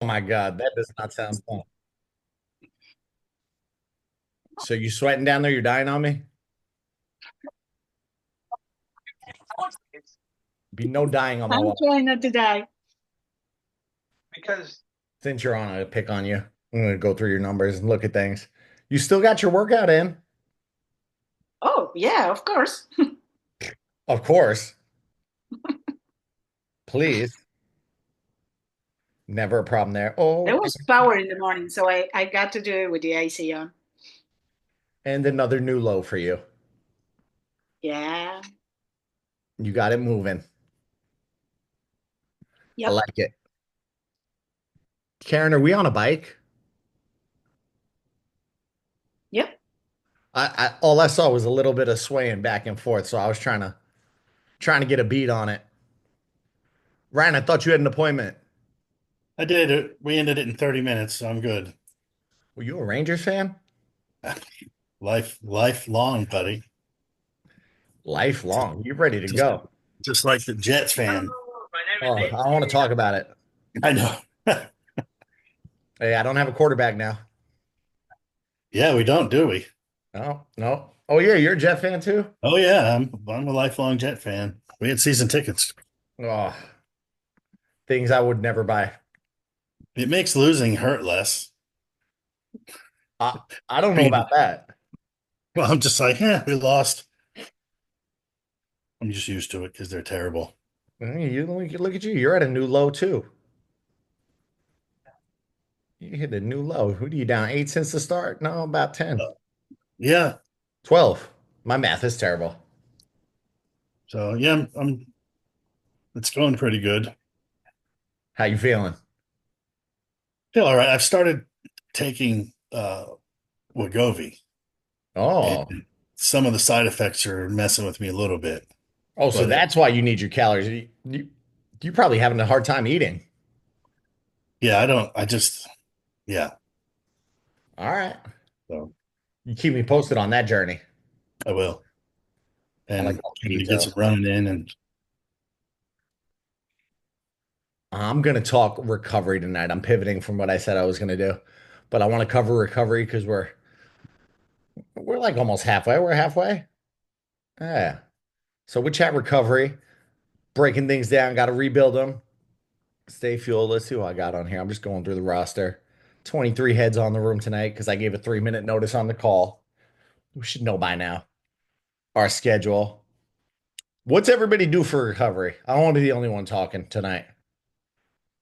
Oh my God, that does not sound fun. So you sweating down there? You're dying on me? Be no dying on my I'm watch. trying not to die. Since you're on, I'll pick on you. I'm gonna go through your numbers and look at things. You still got your workout in, Oh, yeah, of course. of course. Please, never a problem there. There Oh, was power in the morning, so I got to do it with the AC on. and another new low for you. Yeah. You got it moving. I Yep. like it. Karen, are we on a bike? Yep. I all I saw was a little bit of swaying back and forth, so I was trying to get a beat on it. Ryan, I thought you had an appointment. I did it. We ended it in 30 minutes, so I'm good. Were you a Rangers fan? Lifelong, buddy. Lifelong. You're ready to Just go. just like the Jets fan. Oh, I don't want to talk about it. I know. Hey, I don't have a quarterback now. Yeah, we don't, do we? No, no. Oh yeah, you're a Jet fan too? Oh yeah, I'm a lifelong Jet fan. We had season tickets. Oh, things I would never buy. It makes losing hurt less. I I don't know Being, about that. well, I'm just like, yeah, we lost. I'm just used to it because they're terrible. You look at you. You're at a new low too. You hit a new low. Who do you down? 8 since the start? No, about 10. Yeah. 12. My math is terrible. So yeah, it's going pretty good. How you feeling? Feel all right. I've started taking Wegovy, and Oh. some of the side effects are messing with me a little bit. Oh, so But that's why you need your calories. You probably having a hard time eating. yeah, I don't. I just yeah. All right. So You keep me posted on that journey. I will, I like and all the trying to get some details. running in, and I'm going to talk recovery tonight. I'm pivoting from what I said I was going to do, but I want to cover recovery because we're like almost halfway. We're halfway. Yeah. So we chat recovery, breaking things down. Got to rebuild them. Stay fueled. Let's see what I got on here. I'm just going through the roster. 23 heads on the room tonight because I gave a 3 minute notice on the call. We should know by now our schedule. What's everybody do for recovery? I don't want to be the only one talking tonight.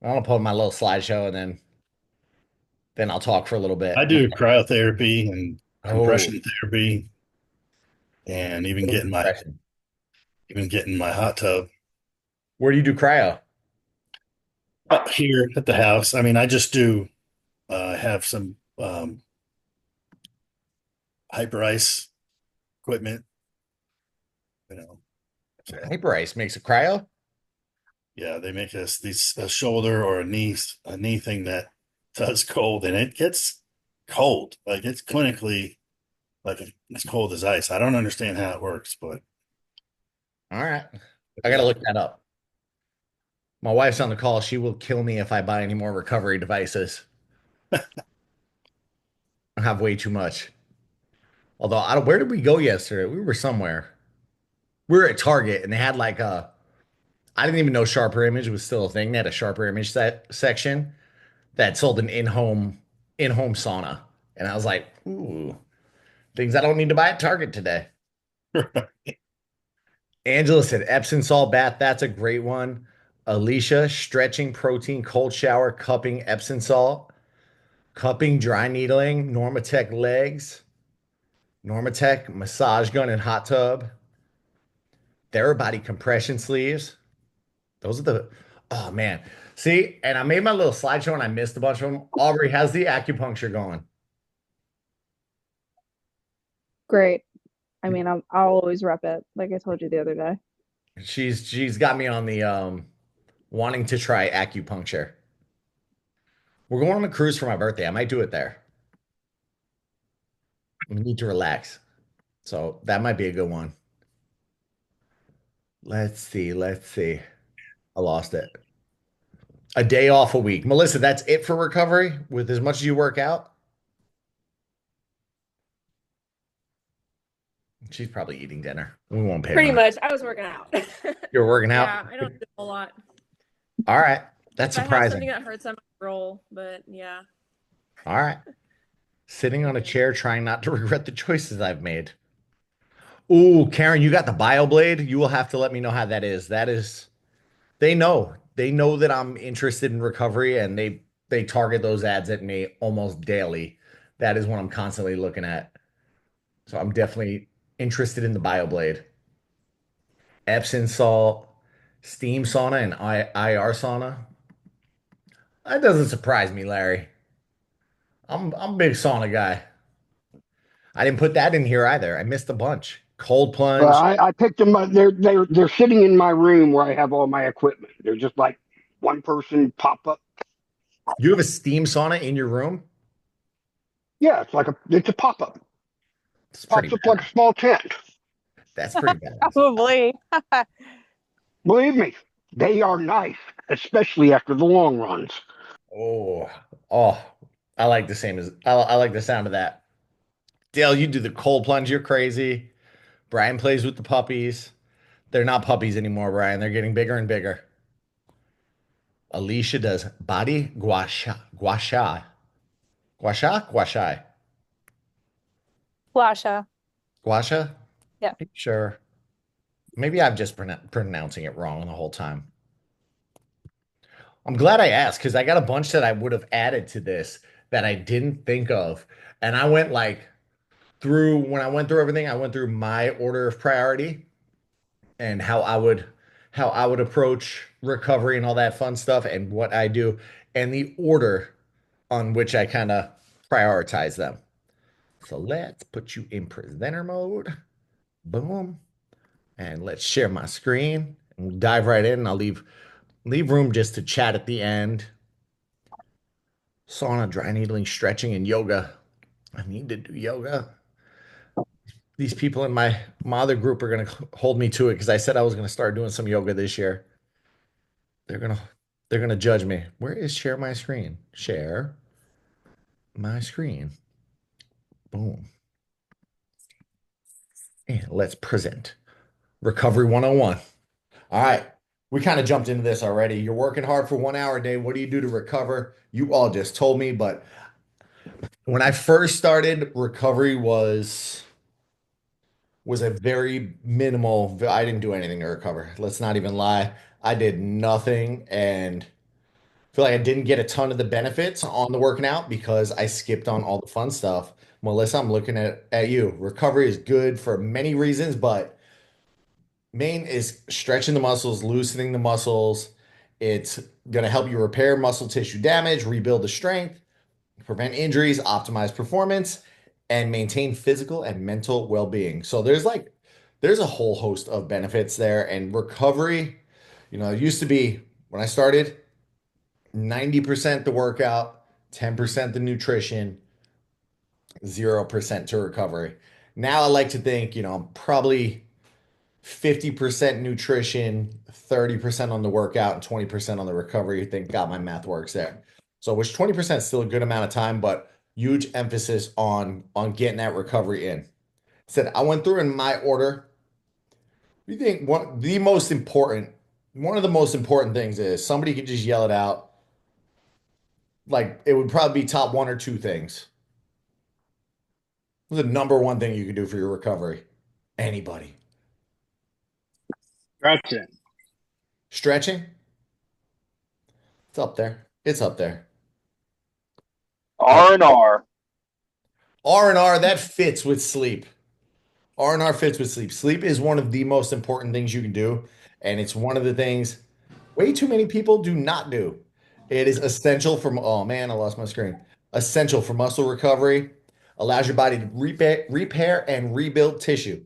I want to put my little slideshow and then I'll talk for a little I bit. do cryotherapy and Oh, compression therapy, and what is compression? even getting my hot tub Where do you do cryo? up here at the house. I mean, I just do have some hyper ice equipment, you know. So Hyperice makes a cryo. yeah, they make us these a shoulder or a knee thing that does cold, and it gets cold. Like it's clinically like as cold as ice. I don't understand how it works, but All right. I got to yeah, look that up. My wife's on the call. She will kill me if I buy any more recovery devices. I have way too much. Although, where did we go yesterday? We were somewhere. We were at Target and they had like I didn't even know Sharper Image was still a thing. They had a Sharper Image section that sold an in-home sauna. And I was like, ooh, things I don't need to buy at Target today. Angela said Epsom salt bath. That's a great one. Alicia, stretching, protein, cold shower, cupping, Epsom salt, cupping, dry needling, Normatec legs, Normatec massage gun and hot tub, Therabody compression sleeves. Those are oh man. See, and I made my little slideshow and I missed a bunch of them. Aubrey, how's the acupuncture going? Great. I mean, I'll always rep it, like I told you the other day. She's got me on the wanting to try acupuncture. We're going on a cruise for my birthday. I might do it there. We need to relax. So that might be a good one. Let's see. Let's see. I lost it. A day off a week. Melissa, that's it for recovery with as much as you work out? She's probably eating dinner. We won't pay Pretty her. much. I was working out. You're working out? Yeah, I don't do a whole lot. All right. That's If I have something surprising. that hurts, I might roll, but yeah. All right. Sitting on a chair trying not to regret the choices I've made. Ooh, Karen, you got the BioBlade. You will have to let me know how that is. That is, they know. They know that I'm interested in recovery and they target those ads at me almost daily. That is what I'm constantly looking at. So I'm definitely interested in the BioBlade. Epsom salt, steam sauna, and IR sauna. That doesn't surprise me, Larry. I'm a big sauna guy. I didn't put that in here either. I missed a bunch. Cold Well, plunge. I picked them up. They're sitting in my room where I have all my equipment. They're just like one person pop up. You have a steam sauna in your room? Yeah, it's a pop up. It's pretty Pops up like bad. a small tent. That's pretty bad. Probably. Believe me, they are nice, especially after the long runs. Oh, oh, I like the same as I like the sound of that. Dale, you do the cold plunge. You're crazy. Brian plays with the puppies. They're not puppies anymore, Brian. They're getting bigger and bigger. Alicia does body gua sha. Lasha. Guasha? Yeah. Sure. Maybe I'm just pronouncing it wrong the whole time. I'm glad I asked because I got a bunch that I would have added to this that I didn't think of. And I went like through when I went through everything, I went through my order of priority and how I would approach recovery and all that fun stuff and what I do and the order on which I kind of prioritize them. So let's put you in presenter mode. Boom. And let's share my screen and we'll dive right in. I'll leave room just to chat at the end. Sauna, dry needling, stretching, and yoga. I need to do yoga. These people in my other group are gonna hold me to it because I said I was gonna start doing some yoga this year. They're gonna they're gonna judge me. Where is share my screen? Share my screen. Boom. And let's present Recovery 101. All right. We kind of jumped into this already. You're working hard for 1 hour a day. What do you do to recover? You all just told me, but when I first started, recovery was a very minimal. I didn't do anything to recover. Let's not even lie. I did nothing and feel like I didn't get a ton of the benefits on the working out because I skipped on all the fun stuff. Melissa, I'm looking at you. Recovery is good for many reasons, but main is stretching the muscles, loosening the muscles. It's going to help you repair muscle tissue damage, rebuild the strength, prevent injuries, optimize performance, and maintain physical and mental well-being. So there's a whole host of benefits there. And recovery, it used to be when I started, 90% the workout, 10% the nutrition, 0% to recovery. Now I like to think, I'm probably 50% nutrition, 30% on the workout, and 20% on the recovery. You think, God, my math works there. So, which 20% is still a good amount of time, but huge emphasis on getting that recovery in. Said I went through in my order. You think one of the most important things is somebody could just yell it out. Like it would probably be top one or two things. What's the number one thing you could do for your recovery? Anybody. Stretching. Stretching? It's up there. It's up there. R&R. R&R, that fits with sleep. R&R fits with sleep. Sleep is one of the most important things you can do, and it's one of the things way too many people do not do. It is essential for, oh man, I lost my screen. Essential for muscle recovery, allows your body to repair and rebuild tissue.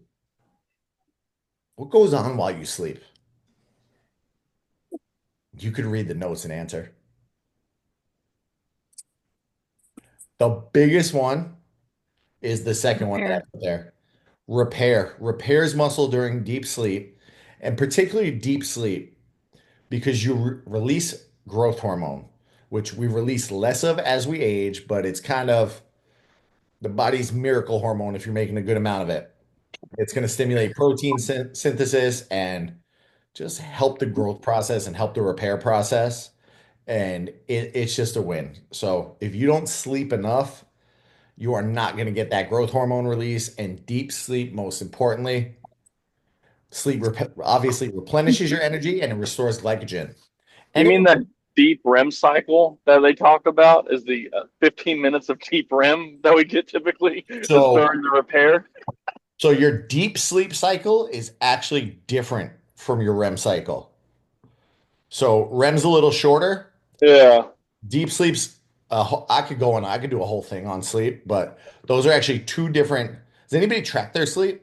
What goes on while you sleep? You could read the notes and answer. The biggest one is the second one that I put there. Repairs muscle during deep sleep, and particularly deep sleep, because you release growth hormone, which we release less of as we age, but it's kind of the body's miracle hormone if you're making a good amount of it. It's going to stimulate protein synthesis and just help the growth process and help the repair process. And it's just a win. So if you don't sleep enough, you are not going to get that growth hormone release. And deep sleep, most importantly, obviously replenishes your energy and it restores glycogen. You Any mean that deep REM cycle that they talk about is the 15 minutes of deep REM that we get typically So- during the repair? So your deep sleep cycle is actually different from your REM cycle. So REM's a little shorter. Yeah. Deep sleep's I could do a whole thing on sleep, but those are actually two different. Does anybody track their sleep?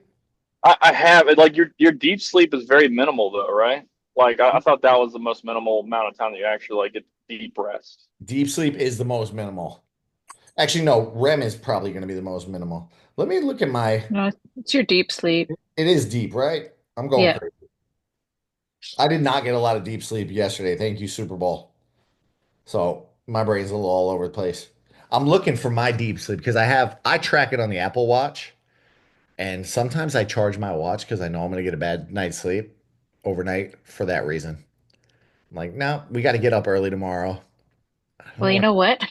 I have it. Like your deep sleep is very minimal though, right? Like I thought that was the most minimal amount of time that you actually like get deep rest. Deep sleep is the most minimal. Actually, no, REM is probably going to be the most minimal. Let me look at my. No, it's your deep sleep. It is deep, right? I'm going Yeah. crazy. I did not get a lot of deep sleep yesterday. Thank you, Super Bowl. So my brain's a little all over the place. I'm looking for my deep sleep because I track it on the Apple Watch, and sometimes I charge my watch because I know I'm going to get a bad night's sleep overnight for that reason. I'm like, no, we got to get up early tomorrow. I don't Well, you wanna- know what?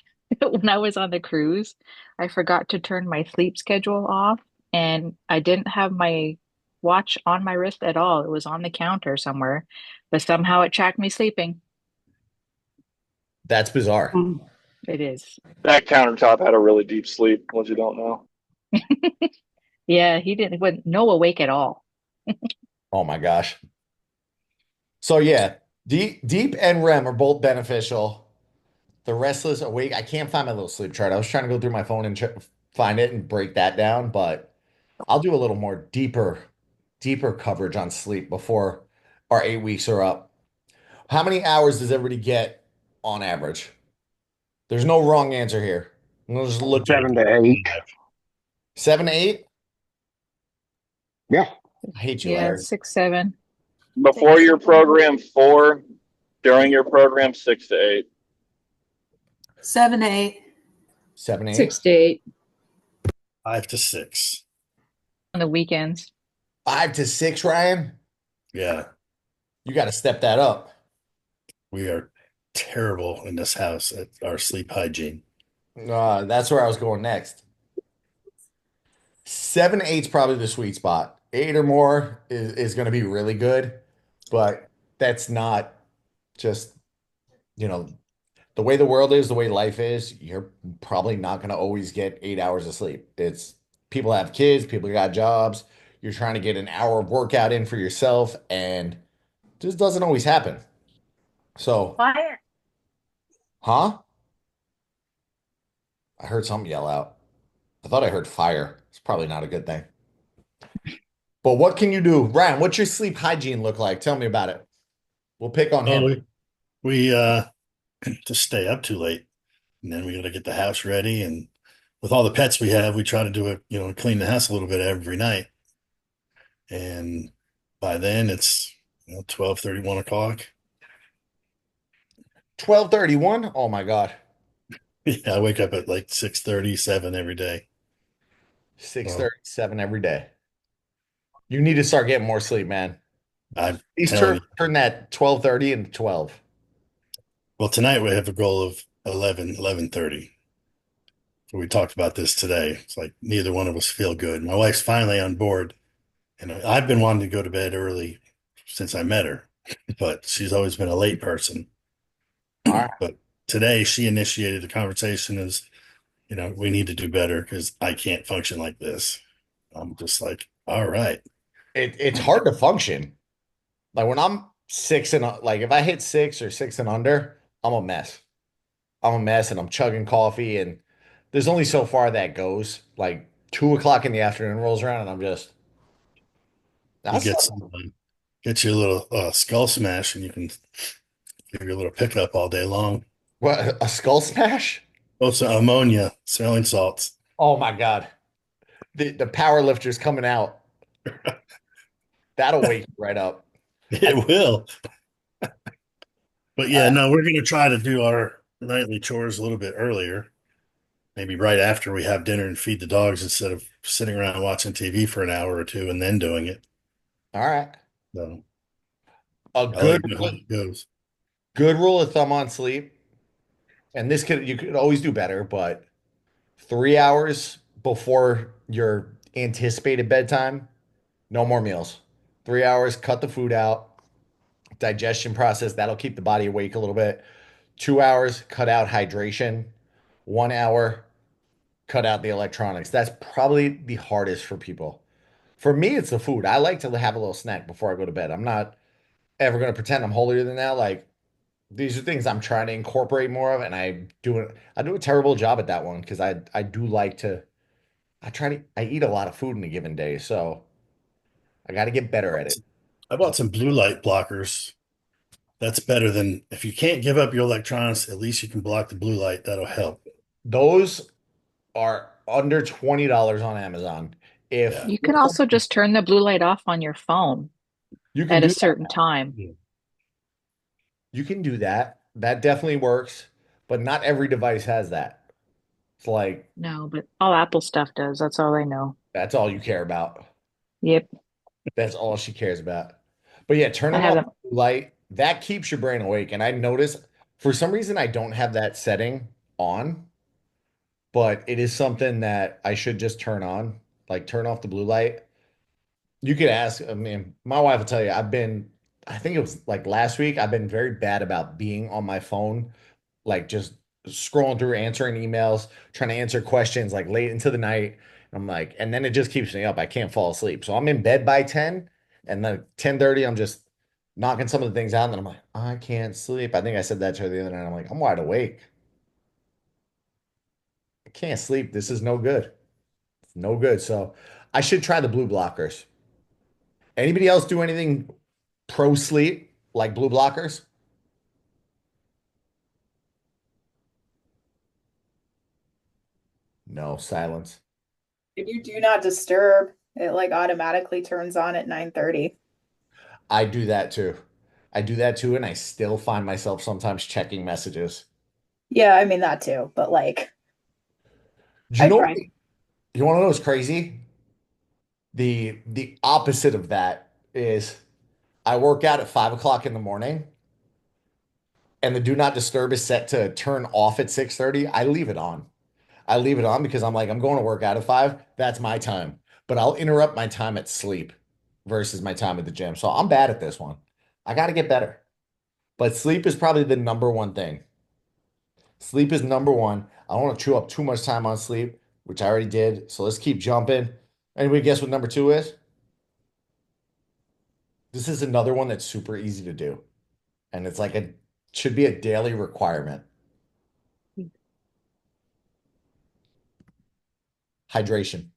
When I was on the cruise, I forgot to turn my sleep schedule off, and I didn't have my watch on my wrist at all. It was on the counter somewhere, but somehow it tracked me sleeping. That's bizarre. It is. That countertop had a really deep sleep, what you don't know. Yeah, he didn't, wasn't no awake at all. Oh my gosh. So yeah, deep and REM are both beneficial. The restless awake, I can't find my little sleep chart. I was trying to go through my phone and find it and break that down, but I'll do a little more deeper coverage on sleep before our 8 weeks are up. How many hours does everybody get on average? There's no wrong answer here. We'll just look 7 to 8. 7 to 8. Yeah. I hate you, Yeah, Larry. 6, 7. Before your program 4, during your program 6 to 8. 7 to 8. 7 to 8. 6 to 8. 5 to 6. On the weekends. 5 to 6, Ryan. Yeah, You got to step that up. we are terrible in this house at our sleep hygiene. That's where I was going next. 7 to 8 is probably the sweet spot. 8 or more is going to be really good, but that's not just, the way the world is, the way life is, you're probably not going to always get 8 hours of sleep. It's people have kids, people got jobs. You're trying to get an hour of workout in for yourself, and it just doesn't always happen. So, Fire. huh? I heard something yell out. I thought I heard fire. It's probably not a good thing. But what can you do? Ryan, what's your sleep hygiene look like? Tell me about it. We'll pick on him. Oh, we just stay up too late, and then we got to get the house ready. And with all the pets we have, we try to do it, clean the house a little bit every night. And by then it's 12:30, 1 o'clock. 12:31. Oh my God. Yeah, I wake up at like 6:30, 7 every day. 6:37 every day. You need to start getting more sleep, man. I'm Please telling turn that 12:30 into 12. Well, tonight we have a goal of 11:30. So we talked about this today. It's like neither one of us feel good. My wife's finally on board, and I've been wanting to go to bed early since I met her, but she's always been a late person. All right. But today she initiated the conversation as, we need to do better because I can't function like this. I'm just like, all right. It's hard to function. Like when I'm like if I hit 6 or 6 and under, I'm a mess. I'm a mess and I'm chugging coffee and there's only so far that goes. Like 2 o'clock in the afternoon rolls around and I'm just You get you a little skull smash and you can give your little pickup all day long. What, a skull smash? Oh, so ammonia, smelling salts. Oh my God. The power lifter's coming out. That'll wake you right up. It will. But yeah, no, we're gonna try to do our nightly chores a little bit earlier. Maybe right after we have dinner and feed the dogs instead of sitting around watching TV for an hour or two and then doing it. All right. So A I'll let good you know how it goes. good rule of thumb on sleep, and this could you could always do better, but 3 hours before your anticipated bedtime, no more meals. 3 hours, cut the food out, digestion process, that'll keep the body awake a little bit. 2 hours, cut out hydration. 1 hour, cut out the electronics. That's probably the hardest for people. For me, it's the food. I like to have a little snack before I go to bed. I'm not ever going to pretend I'm holier than that. Like these are things I'm trying to incorporate more of, and I do a terrible job at that one because I do like to I eat a lot of food in a given day, so I got to get better at it. I bought some blue light blockers. That's better than if you can't give up your electronics, at least you can block the blue light. That'll help. Those are under $20 on Amazon. If Yeah. You can also just turn the blue light off on your phone you can at do a that, certain time. you can do that. That definitely works, but not every device has that. It's like No, but all Apple stuff does. That's all I know. that's all you care about. Yep. That's all she cares about. But yeah, I turning off haven't. the blue light, that keeps your brain awake. And I notice for some reason I don't have that setting on, but it is something that I should just turn on, like turn off the blue light. You could ask, I mean, my wife will tell you, I think it was like last week, I've been very bad about being on my phone, like just scrolling through, answering emails, trying to answer questions like late into the night. I'm like, and then it just keeps me up. I can't fall asleep. So I'm in bed by 10, and then 10:30, I'm just knocking some of the things out. And then I'm like, I can't sleep. I think I said that to her the other night. I'm like, I'm wide awake. I can't sleep. This is no good. It's no good. So I should try the blue blockers. Anybody else do anything pro sleep like blue blockers? No, silence. If you do not disturb, it like automatically turns on at 9:30. I do that too. I do that too, and I still find myself sometimes checking messages. Yeah, I mean that too, but like Do you I know, try. you want to know what's crazy? The opposite of that is I work out at 5 o'clock in the morning and the do not disturb is set to turn off at 6:30. I leave it on. I leave it on because I'm like, I'm going to work out at 5. That's my time. But I'll interrupt my time at sleep versus my time at the gym. So I'm bad at this one. I got to get better. But sleep is probably the number one thing. Sleep is number one. I don't want to chew up too much time on sleep, which I already did. So let's keep jumping. Anybody guess what number two is? This is another one that's super easy to do. And it's like should be a daily requirement. Hydration.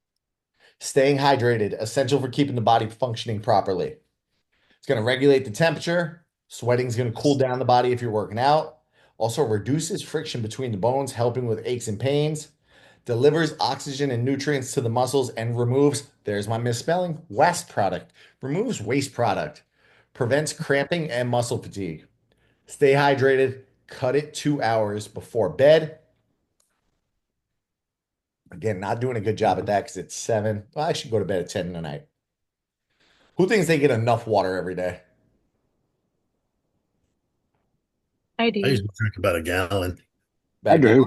Staying hydrated, essential for keeping the body functioning properly. It's going to regulate the temperature. Sweating is going to cool down the body if you're working out. Also reduces friction between the bones, helping with aches and pains. Delivers oxygen and nutrients to the muscles and removes, there's my misspelling, waste product. Removes waste product. Prevents cramping and muscle fatigue. Stay hydrated. Cut it 2 hours before bed. Again, not doing a good job at that because it's 7. Well, I should go to bed at 10 tonight. Who thinks they get enough water every day? I I do. usually drink about a gallon. I do.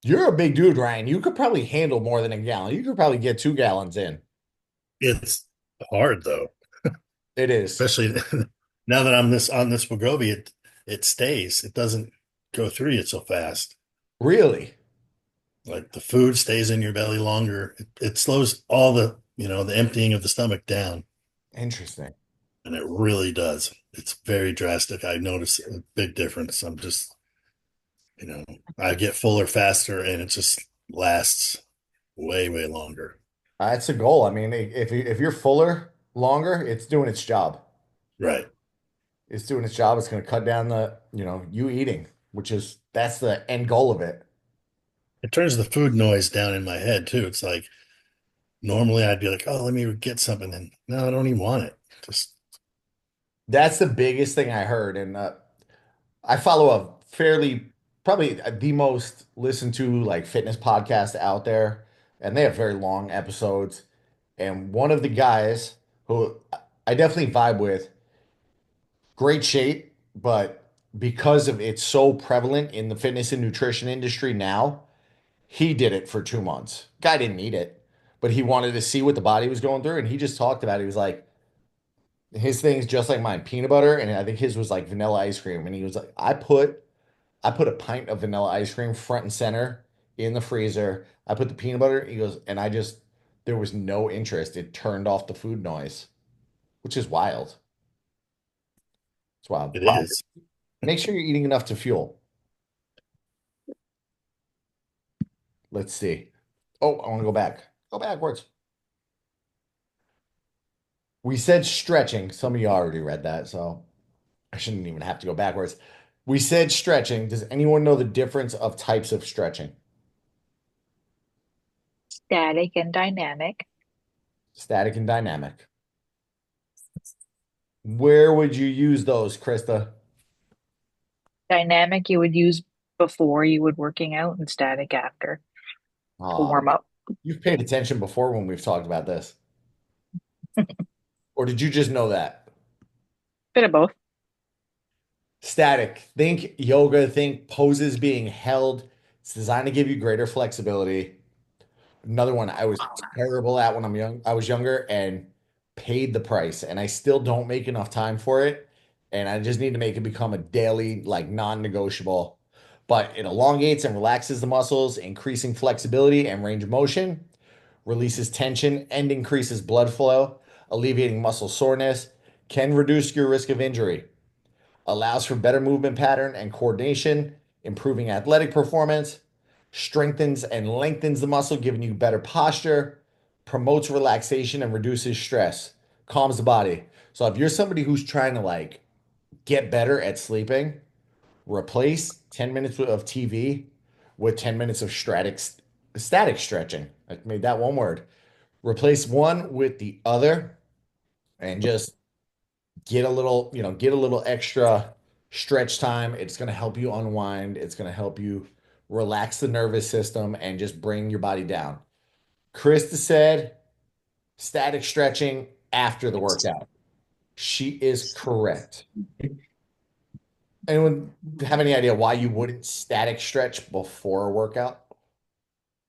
You're a big dude, Ryan. You could probably handle more than a gallon. You could probably get 2 gallons in. It's hard though, It is. especially now that I'm this on this Wegovy. It stays. It doesn't go through you so fast. Really Like the food stays in your belly longer. It slows all the emptying of the stomach down, interesting. and it really does. It's very drastic. I notice a big difference. I get fuller faster, and it just lasts way, way longer. That's a goal. I mean, if you're fuller longer, it's doing its job. Right. It's doing its job. It's going to cut down you eating, that's the end goal of it. It turns the food noise down in my head too. It's like normally I'd be like, "Oh, let me get something," and no, I don't even want it. Just That's the biggest thing I heard. And I follow a fairly, probably the most listened to like fitness podcast out there, and they have very long episodes. And one of the guys who I definitely vibe with, great shape, but because of it's so prevalent in the fitness and nutrition industry now, he did it for 2 months. Guy didn't need it, but he wanted to see what the body was going through, and he just talked about it. He was like, his thing's just like mine, peanut butter, and I think his was like vanilla ice cream. And he was like, I put a pint of vanilla ice cream front and center in the freezer. I put the peanut butter. He goes, and there was no interest. It turned off the food noise, which is wild. It's wild. It is. Make sure you're eating enough to fuel. Let's see. Oh, I want to go back. Go backwards. We said stretching. Some of you already read that, so I shouldn't even have to go backwards. We said stretching. Does anyone know the difference of types of stretching? Static and dynamic. Static and dynamic. Where would you use those, Krista? Dynamic you would use before you would working out, and static after to warm up. You've paid attention before when we've talked about this. Or did you just know that? Bit of both. Static. Think yoga, think poses being held. It's designed to give you greater flexibility. Another one I was terrible at when I was younger and paid the price. And I still don't make enough time for it. And I just need to make it become a daily, like non-negotiable. But it elongates and relaxes the muscles, increasing flexibility and range of motion, releases tension and increases blood flow, alleviating muscle soreness, can reduce your risk of injury, allows for better movement pattern and coordination, improving athletic performance, strengthens and lengthens the muscle, giving you better posture, promotes relaxation and reduces stress, calms the body. So if you're somebody who's trying to like get better at sleeping, replace 10 minutes of TV with 10 minutes of static stretching. I made that one word. Replace one with the other and just get a little extra stretch time. It's going to help you unwind. It's going to help you relax the nervous system and just bring your body down. Krista said static stretching after the workout. She is correct. Anyone have any idea why you wouldn't static stretch before a workout?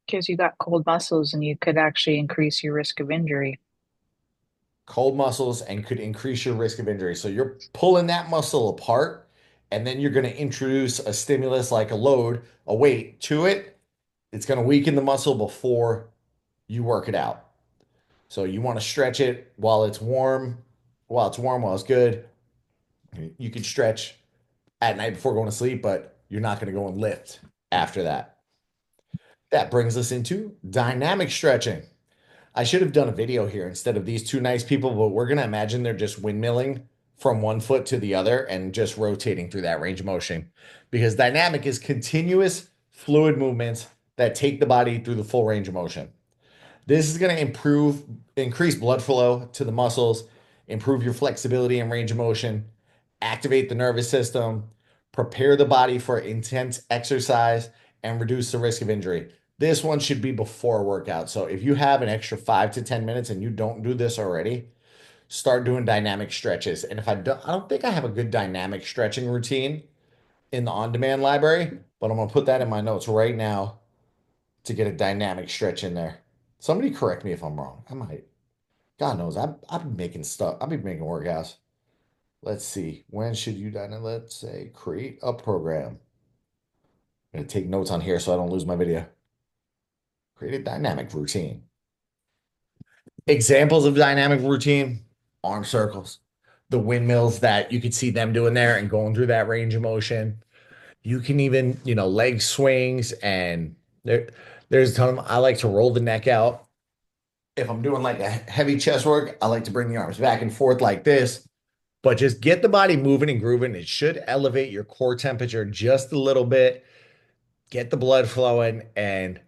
Because you got cold muscles and you could actually increase your risk of injury. Cold muscles and could increase your risk of injury. So you're pulling that muscle apart, and then you're going to introduce a stimulus like a load, a weight to it. It's going to weaken the muscle before you work it out. So you want to stretch it while it's warm, while it's good. You can stretch at night before going to sleep, but you're not going to go and lift after that. That brings us into dynamic stretching. I should have done a video here instead of these two nice people, but we're going to imagine they're just windmilling from one foot to the other and just rotating through that range of motion. Because dynamic is continuous fluid movements that take the body through the full range of motion. This is going to increase blood flow to the muscles, improve your flexibility and range of motion, activate the nervous system, prepare the body for intense exercise, and reduce the risk of injury. This one should be before a workout. So if you have an extra 5 to 10 minutes and you don't do this already, start doing dynamic stretches. And if I don't think I have a good dynamic stretching routine in the on-demand library, but I'm going to put that in my notes right now to get a dynamic stretch in there. Somebody correct me if I'm wrong. I might. God knows, I've been making stuff. I've been making workouts. Let's see. When should you dynamic? Let's say create a program. I'm going to take notes on here so I don't lose my video. Create a dynamic routine. Examples of dynamic routine, arm circles, the windmills that you could see them doing there and going through that range of motion. You can even, leg swings and there's a ton of them. I like to roll the neck out. If I'm doing like a heavy chest work, I like to bring the arms back and forth like this. But just get the body moving and grooving. It should elevate your core temperature just a little bit, get the blood flowing, and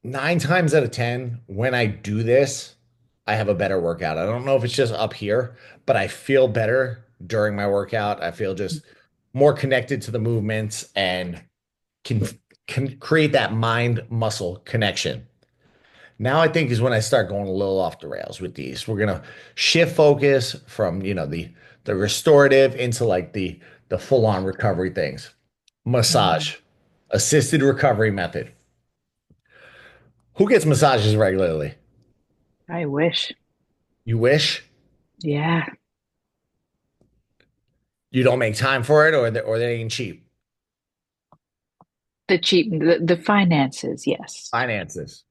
9 times out of 10, when I do this, I have a better workout. I don't know if it's just up here, but I feel better during my workout. I feel just more connected to the movements and can can create that mind muscle connection. Now I think is when I start going a little off the rails with these. We're gonna shift focus from, the restorative into like the full on recovery things. Massage, assisted recovery method. Who gets massages regularly? I wish. You wish Yeah. you don't make time for it, or they ain't cheap. The finances, yes. Finances.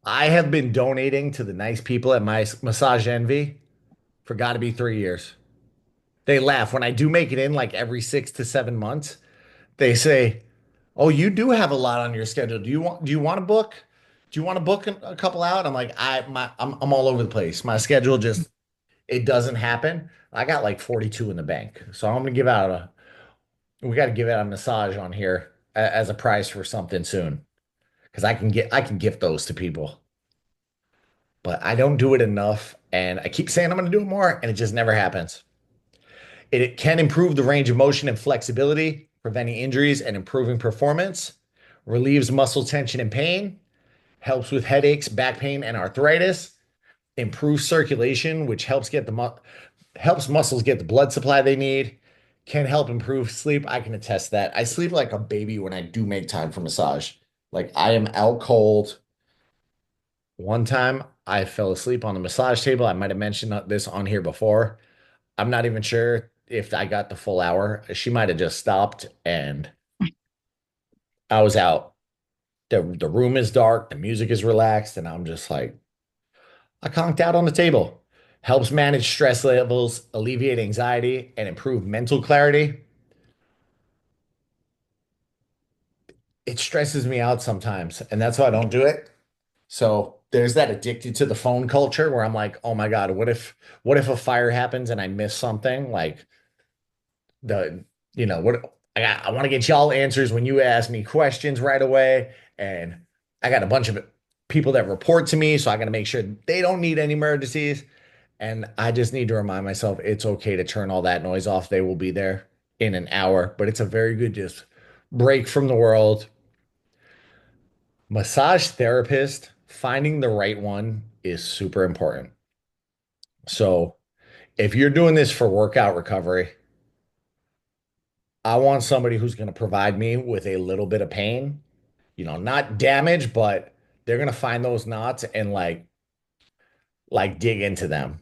I have been donating to the nice people at my Massage Envy for got to be 3 years. They laugh when I do make it in like every 6 to 7 months. They say, "Oh, you do have a lot on your schedule. Do you want to book? Do you want to book a couple out?" I'm like, I'm all over the place. My schedule just it doesn't happen. I got like 42 in the bank, so I'm gonna give out a. We got to give out a massage on here as a prize for something soon because I can gift those to people, but I don't do it enough, and I keep saying I'm gonna do it more, and it just never happens. It can improve the range of motion and flexibility, preventing injuries and improving performance, relieves muscle tension and pain, helps with headaches, back pain, and arthritis, improves circulation, which helps muscles get the blood supply they need, can help improve sleep. I can attest that. I sleep like a baby when I do make time for massage. Like I am out cold. One time I fell asleep on the massage table. I might have mentioned this on here before. I'm not even sure if I got the full hour. She might have just stopped and I was out. The room is dark, the music is relaxed, and I'm just like, I conked out on the table. Helps manage stress levels, alleviate anxiety, and improve mental clarity. It stresses me out sometimes, and that's why I don't do it. So there's that addicted to the phone culture where I'm like, oh my God, what if a fire happens and I miss something? Like the what I want to get y'all answers when you ask me questions right away, and I got a bunch of people that report to me, so I got to make sure they don't need any emergencies, and I just need to remind myself it's okay to turn all that noise off. They will be there in an hour, but it's a very good just break from the world. Massage therapist, finding the right one is super important. So if you're doing this for workout recovery, I want somebody who's going to provide me with a little bit of pain, not damage, but they're going to find those knots and like dig into them.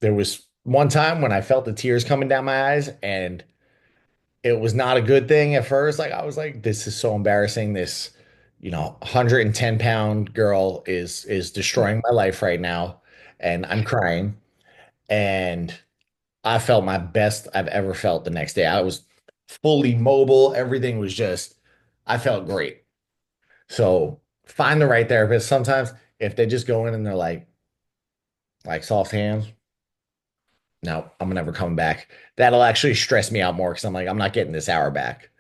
There was one time when I felt the tears coming down my eyes and it was not a good thing at first. Like I was like, this is so embarrassing. This, 110-pound girl is destroying my life right now and I'm crying. And I felt my best I've ever felt the next day. I was fully mobile. Everything was just, I felt great. So find the right therapist. Sometimes if they just go in and they're like soft hands, no, I'm never coming back. That'll actually stress me out more because I'm like, I'm not getting this hour back.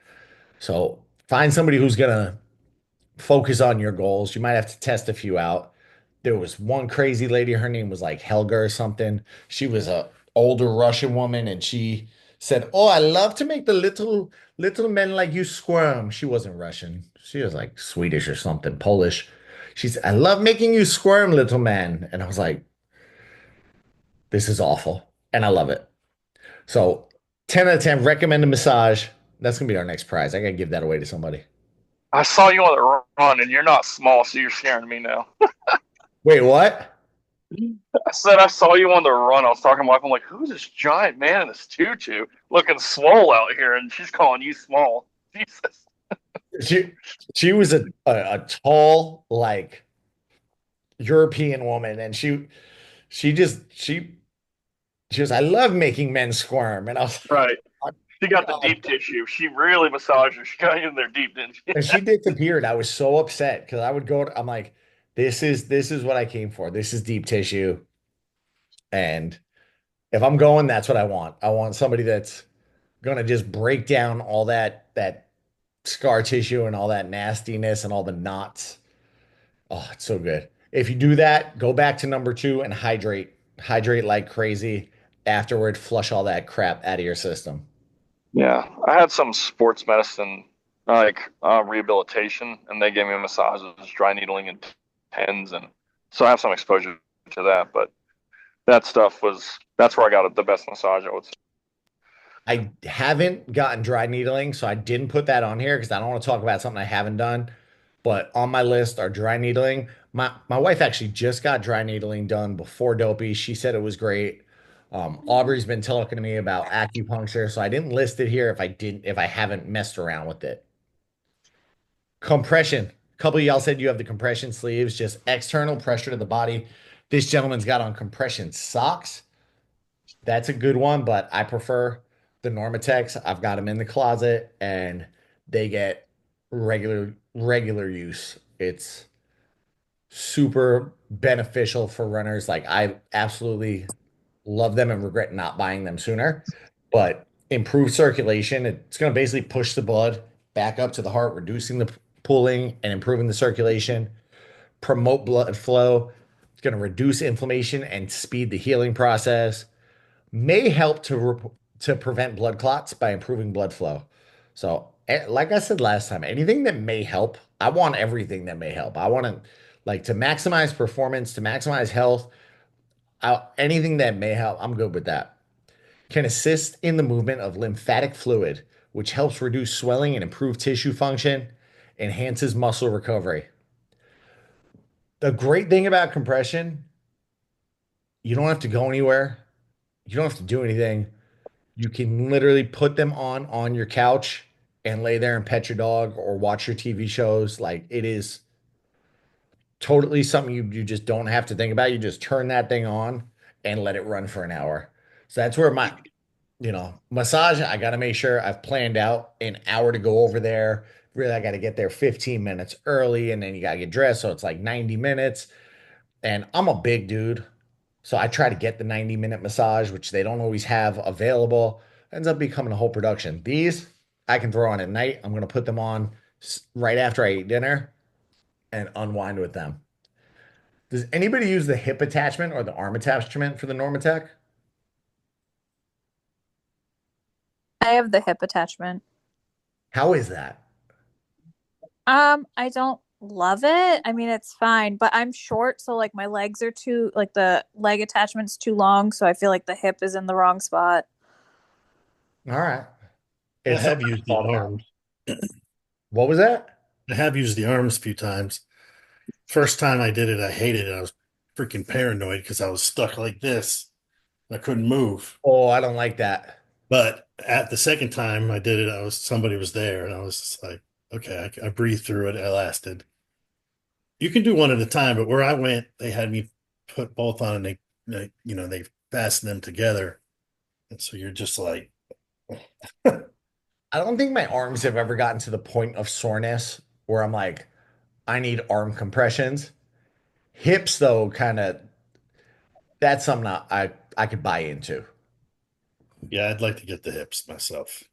So find somebody who's gonna focus on your goals. You might have to test a few out. There was one crazy lady, her name was like Helga or something. She was a older Russian woman and she said, "Oh, I love to make the little men like you squirm." She wasn't Russian. She was like Swedish or something, Polish. She said, "I love making you squirm, little man." And I was like, this is awful. And I love it. So 10 out of 10, recommend a massage. That's gonna be our next prize. I gotta give that away to somebody. I saw you on the run, and you're not small, so you're scaring me now. Wait, what? I said I saw you on the run. I was talking to my wife. I'm like, who's this giant man in this tutu looking swole out here? And she's calling you small. Jesus. She she was a tall, like European woman, and she was, I love making men squirm. And I was Right. like, She got the God. deep tissue. She really massaged her. She got in there deep, didn't she? And she disappeared. I was so upset because I would I'm like, this is what I came for. This is deep tissue. And if I'm going, that's what I want. I want somebody that's gonna just break down all that scar tissue and all that nastiness and all the knots. Oh, it's so good. If you do that, go back to number 2 and hydrate. Hydrate like crazy. Afterward, flush all that crap out of your system. Yeah, I had some sports medicine like rehabilitation, and they gave me massages, dry needling, and pens, and so I have some exposure to that. But that's where I got the best massage, I would say. I haven't gotten dry needling, so I didn't put that on here because I don't want to talk about something I haven't done. But on my list are dry needling. My wife actually just got dry needling done before Dopey. She said it was great. Aubrey's been talking to me about acupuncture, so I didn't list it here if I haven't messed around with it. Compression. A couple of y'all said you have the compression sleeves, just external pressure to the body. This gentleman's got on compression socks. That's a good one, but I prefer the Normatex. I've got them in the closet and they get regular use. It's super beneficial for runners. Like I absolutely love them and regret not buying them sooner. But improved circulation, it's going to basically push the blood back up to the heart, reducing the pooling and improving the circulation, promote blood flow. It's going to reduce inflammation and speed the healing process. May help to prevent blood clots by improving blood flow. So, like I said last time, anything that may help, I want everything that may help. I want to like to maximize performance, to maximize health. Anything that may help, I'm good with that. Can assist in the movement of lymphatic fluid, which helps reduce swelling and improve tissue function, enhances muscle recovery. The great thing about compression, you don't have to go anywhere. You don't have to do anything. You can literally put them on your couch and lay there and pet your dog or watch your TV shows. Like it is totally something you just don't have to think about. You just turn that thing on and let it run for an hour. So that's where massage, I got to make sure I've planned out an hour to go over there. Really, I got to get there 15 minutes early and then you got to get dressed. So it's like 90 minutes. And I'm a big dude. So I try to get the 90-minute massage, which they don't always have available. Ends up becoming a whole production. These I can throw on at night. I'm going to put them on right after I eat dinner and unwind with them. Does anybody use the hip attachment or the arm attachment for the Normatec? I have the hip attachment. How is that? I don't love it. I mean, it's fine, but I'm short, so like my legs are too like the leg attachment's too long, so I feel like the hip is in the wrong spot. All right. I It's have something used to the thought about. arms. What was that? I have used the arms a few times. First time I did it, I hated it. I was freaking paranoid because I was stuck like this. I couldn't move. Oh, I don't like that. But at the second time I did it, somebody was there, and I was just like, okay, I breathed through it. It lasted. You can do one at a time, but where I went, they had me put both on, and they fasten them together, and so you're just like, I don't think my arms have ever gotten to the point of soreness where I'm like, I need arm compressions. Hips, though, kind of, that's something I could buy into. yeah, I'd like to get the hips myself.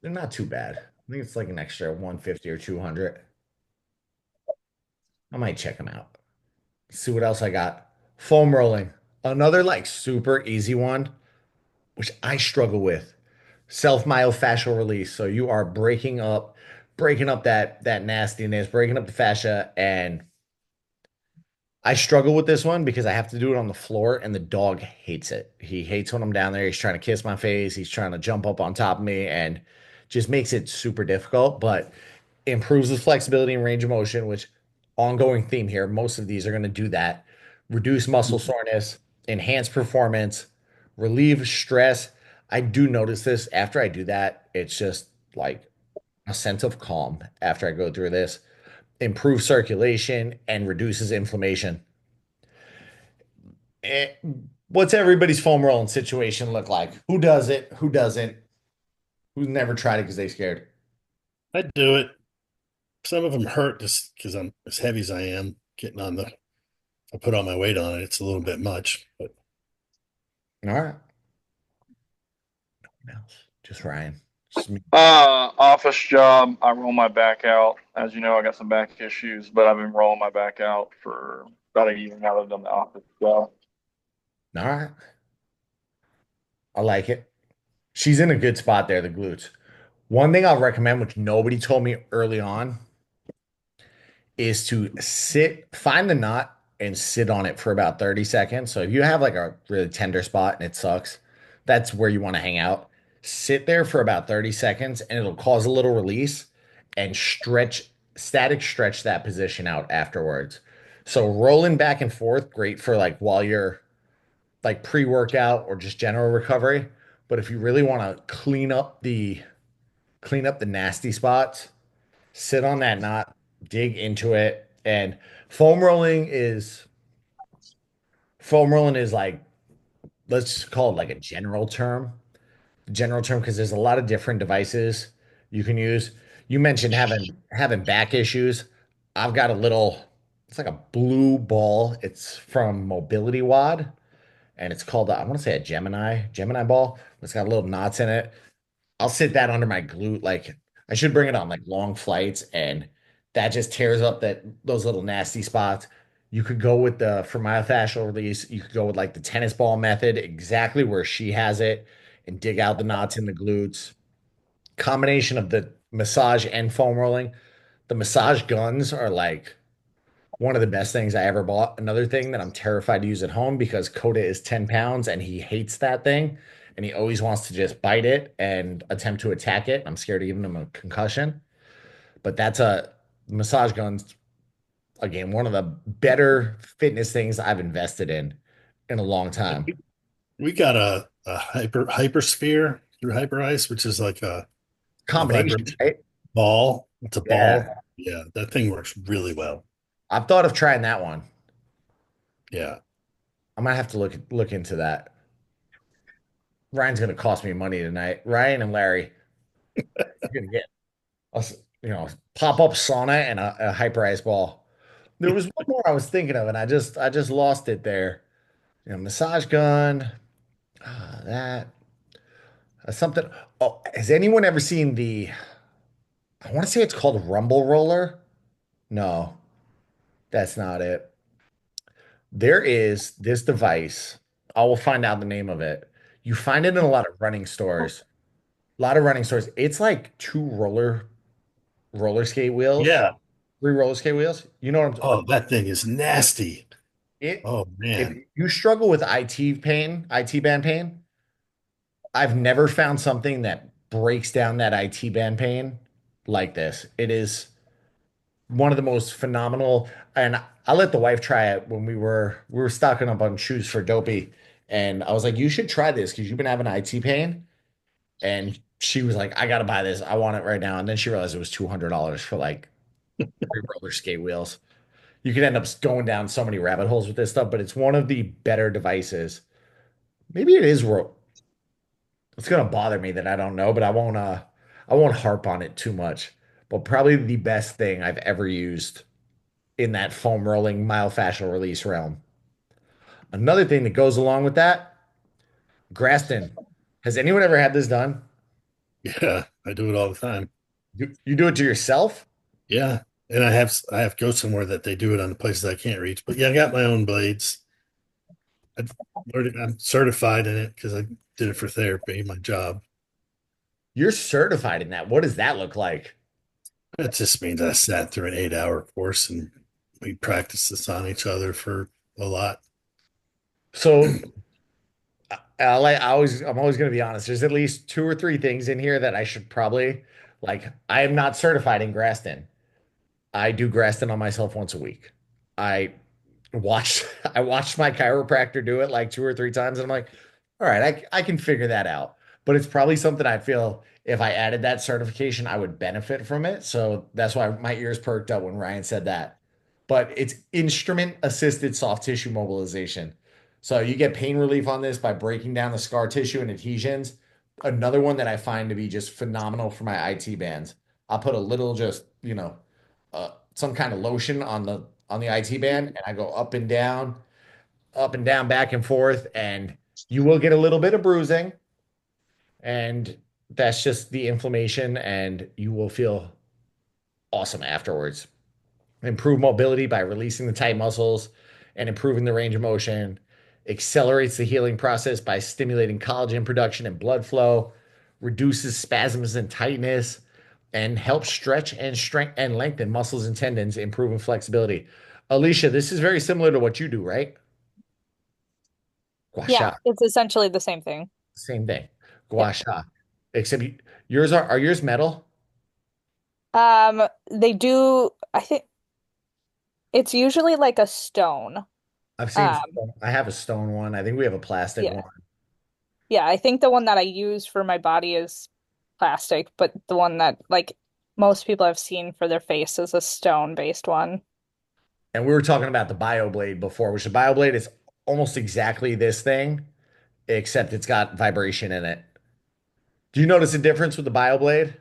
They're not too bad. I think it's like an extra 150 or 200. I might check them out. See what else I got. Foam rolling. Another like super easy one, which I struggle with. Self-myofascial release. So you are breaking up that nastiness, breaking up the fascia, and I struggle with this one because I have to do it on the floor and the dog hates it. He hates when I'm down there. He's trying to kiss my face. He's trying to jump up on top of me and just makes it super difficult, but improves his flexibility and range of motion, which ongoing theme here. Most of these are going to do that. Reduce muscle soreness, enhance performance, relieve stress. I do notice this after I do that. It's just like a sense of calm after I go through this. Improves circulation and reduces inflammation. Eh, what's everybody's foam rolling situation look like? Who does it? Who doesn't? Who's never tried it because they scared? I do it. Some of them hurt just because I'm as heavy as I am. I put all my weight on it. It's a little bit much, but All right. No one else. Just Ryan. Just me. Office job. I roll my back out. As you know, I got some back issues, but I've been rolling my back out for about a year now that I'm in the office. So All right. I like it. She's in a good spot there, the glutes. One thing I'll recommend, which nobody told me early on, is to find the knot and sit on it for about 30 seconds. So if you have like a really tender spot and it sucks, that's where you want to hang out. Sit there for about 30 seconds and it'll cause a little release and static stretch that position out afterwards. So rolling back and forth, great for like while you're like pre-workout or just general recovery. But if you really want to clean up the nasty spots, sit on that knot, dig into it. And foam rolling is foam rolling is like, let's just call it like a general term, because there's a lot of different devices you can use. You mentioned having back issues. I've got a little, it's like a blue ball. It's from Mobility Wad, and it's called I want to say a Gemini ball. It's got little knots in it. I'll sit that under my glute. Like I should bring it on like long flights, and that just tears up those little nasty spots. You could go with for myofascial release, you could go with like the tennis ball method, exactly where she has it, and dig out the knots in the glutes. Combination of the massage and foam rolling. The massage guns are like one of the best things I ever bought. Another thing that I'm terrified to use at home because Coda is 10 pounds and he hates that thing. And he always wants to just bite it and attempt to attack it. I'm scared of giving him a concussion. But that's a massage guns, again, one of the better fitness things I've invested in a long time. We got a hypersphere through Hyper Ice, which is like a Combination, vibration right? ball. It's a Yeah. ball. Yeah, that thing works really well. I've thought of trying that one. Yeah. I might have to look into that. Ryan's gonna cost me money tonight. Ryan and Larry are gonna get us, pop up sauna and a hyper ice ball. There was one more I was thinking of, and I just lost it there. Massage gun, that something. Oh, has anyone ever seen I want to say it's called Rumble Roller. No, that's not it. There is this device. I will find out the name of it. You find it in a lot of running stores. A lot of running stores. It's like two roller skate wheels, Yeah. three roller skate wheels. You know what I'm Oh, that thing is nasty. it Oh if man. you struggle with IT band pain, I've never found something that breaks down that IT band pain like this. It is one of the most phenomenal, and I let the wife try it when we were stocking up on shoes for Dopey, and I was like, you should try this because you've been having IT pain. And she was like, I gotta buy this. I want it right now. And then she realized it was $200 for like three roller skate wheels. You could end up going down so many rabbit holes with this stuff, but it's one of the better devices. Maybe it is it's gonna bother me that I don't know, but I won't harp on it too much. But probably the best thing I've ever used in that foam rolling myofascial release realm. Another thing that goes along with that, Graston. Has anyone ever had this done? Yeah, I do it all the time. You do it to yourself? Yeah. And I have go somewhere that they do it on the places I can't reach. But yeah, I got my own blades. I'm certified in it because I did it for therapy, my job. You're certified in that. What does that look like? That just means I sat through an 8-hour course and we practiced this on each other for a lot. So I'm always going to be honest. There's at least two or three things in here that I should probably like. I am not certified in Graston. I do Graston on myself once a week. I watched I watched my chiropractor do it like two or three times, and I'm like, all right, I can figure that out. But it's probably something I feel if I added that certification, I would benefit from it. So that's why my ears perked up when Ryan said that. But it's instrument assisted soft tissue mobilization. So you get pain relief on this by breaking down the scar tissue and adhesions. Another one that I find to be just phenomenal for my IT bands. I'll put a little just, some kind of lotion on the IT band, and I go up and down, back and forth, and you will get a little bit of bruising, and that's just the inflammation, and you will feel awesome afterwards. Improve mobility by releasing the tight muscles, and improving the range of motion, accelerates the healing process by stimulating collagen production and blood flow, reduces spasms and tightness, and helps stretch and strength and lengthen muscles and tendons, improving flexibility. Alicia, this is very similar to what you do, right? Gua Yeah, sha. it's essentially the same thing. Same thing. Yeah. Gua sha. Except yours are yours metal? They do, I think it's usually like a stone. I've seen Um, I have a stone one. I think we have a plastic yeah. one. Yeah, I think the one that I use for my body is plastic, but the one that like most people have seen for their face is a stone-based one. And we were talking about the BioBlade before, which the BioBlade is almost exactly this thing, except it's got vibration in it. Do you notice a difference with the BioBlade?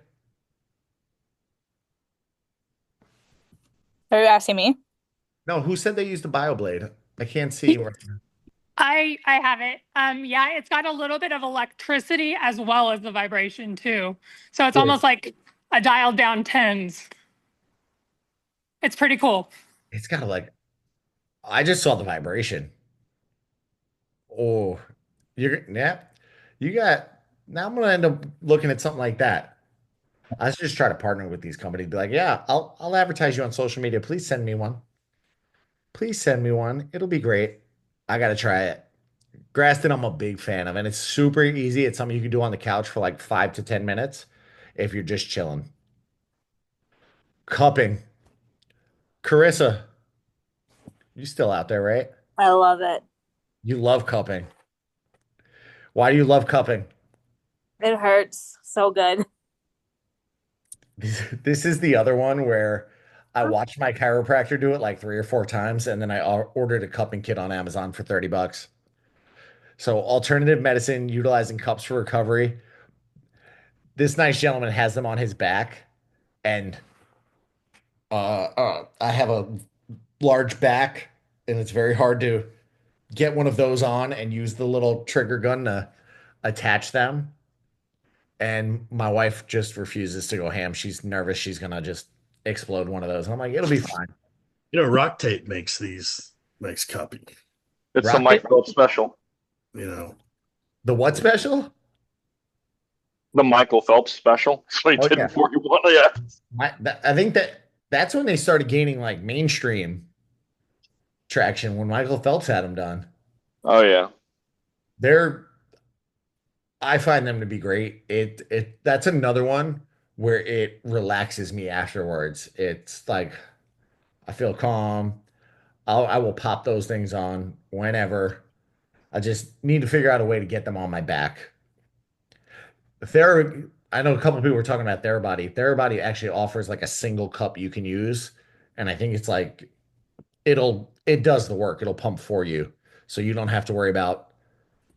Are you asking me? No, who said they used the BioBlade? I can't see. I have it. Yeah, it's got a little bit of electricity as well as the vibration too. So it's almost like a dialed down tens. It's pretty cool. It's got like, I just saw the vibration. Oh, yeah, you got, now I'm gonna end up looking at something like that. I should just try to partner with these companies. Be like, yeah, I'll advertise you on social media. Please send me one. Please send me one. It'll be great. I gotta try it. Graston, I'm a big fan of, and it's super easy. It's something you can do on the couch for like 5 to 10 minutes if you're just chilling. Cupping. Carissa, you still out there, right? I love it. You love cupping. Why do you love cupping? It hurts so good. This is the other one where I watched my chiropractor do it like 3 or 4 times, and then I ordered a cupping kit on Amazon for $30. So alternative medicine utilizing cups for recovery. This nice gentleman has them on his back, and I have a large back, and it's very hard to get one of those on and use the little trigger gun to attach them. And my wife just refuses to go ham. She's nervous she's gonna just explode one of those. And I'm like, it'll be fine. You know, Rock Tape makes copy. It's a Rocket? Mike Phelps special. You know, The what special? The Michael Phelps special. That's what he Oh, did yeah. before he won. Yeah. I think that's when they started gaining like mainstream traction when Michael Phelps had them done. Oh yeah. They're I find them to be great. It that's another one where it relaxes me afterwards. It's like I feel calm. I will pop those things on whenever. I just need to figure out a way to get them on my back. I know a couple people were talking about Therabody. Therabody actually offers like a single cup you can use, and I think it's like it does the work. It'll pump for you, so you don't have to worry about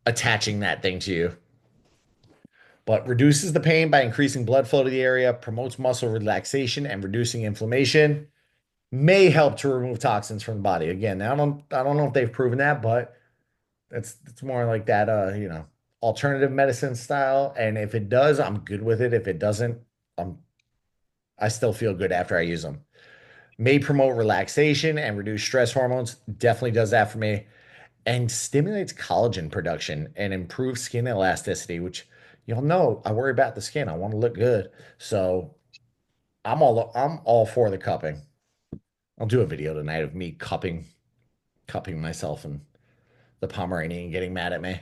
attaching that thing to you. But reduces the pain by increasing blood flow to the area, promotes muscle relaxation and reducing inflammation, may help to remove toxins from the body. Again, I don't know if they've proven that, but it's more like that alternative medicine style. And if it does, I'm good with it. If it doesn't, I still feel good after I use them. May promote relaxation and reduce stress hormones. Definitely does that for me. And stimulates collagen production and improves skin elasticity, which y'all know I worry about the skin. I want to look good. So I'm all for the cupping. I'll do a video tonight of me cupping myself and the Pomeranian getting mad at me.